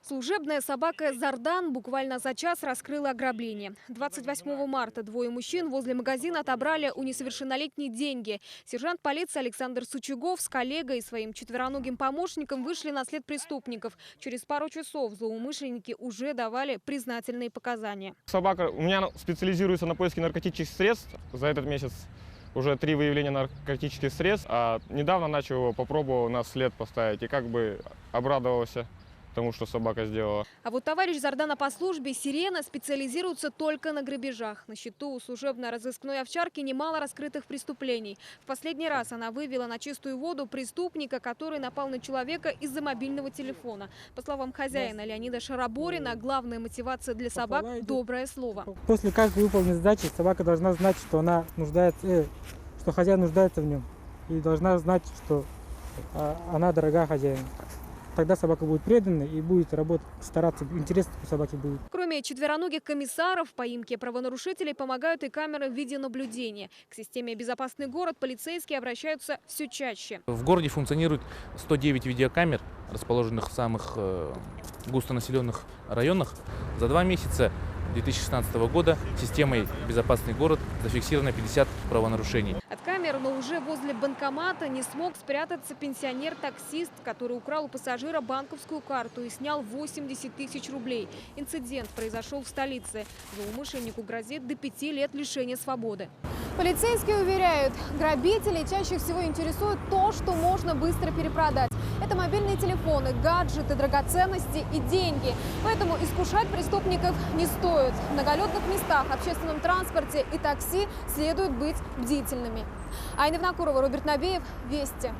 Служебная собака Зардан буквально за час раскрыла ограбление. 28 марта двое мужчин возле магазина отобрали у несовершеннолетней деньги. Сержант полиции Александр Сучугов с коллегой и своим четвероногим помощником вышли на след преступников. Через пару часов злоумышленники уже давали признательные показания. Собака у меня специализируется на поиске наркотических средств. За этот месяц уже 3 выявления наркотических средств. А недавно начал его, попробовал на след поставить и как бы обрадовался тому, что собака сделала. А вот товарищ Зардана по службе «Сирена» специализируется только на грабежах. На счету у служебно-розыскной овчарки немало раскрытых преступлений. В последний раз она вывела на чистую воду преступника, который напал на человека из-за мобильного телефона. По словам хозяина Леонида Шараборина, главная мотивация для собак – доброе слово. После каждой выполненной задачи собака должна знать, что она нуждается, что хозяин нуждается в нем. И должна знать, что она дорога хозяину. Тогда собака будет предана и будет работать, стараться, интересно у собаки будет. Кроме четвероногих комиссаров, в поимке правонарушителей помогают и камеры видеонаблюдения. К системе «Безопасный город» полицейские обращаются все чаще. В городе функционирует 109 видеокамер, расположенных в самых густонаселенных районах. За 2 месяца 2016 года системой «Безопасный город» зафиксировано 50 правонарушений. От камер, но уже возле банкомата не смог спрятаться пенсионер-таксист, который украл у пассажира банковскую карту и снял 80 тысяч рублей. Инцидент произошел в столице. Злоумышленнику грозит до 5 лет лишения свободы. Полицейские уверяют, грабителей чаще всего интересует то, что можно быстро перепродать. Это мобильные телефоны, гаджеты, драгоценности и деньги. Поэтому искушать преступников не стоит. В многолюдных местах, общественном транспорте и такси следует быть бдительными. Айна Винокурова, Роберт Набиев, Вести.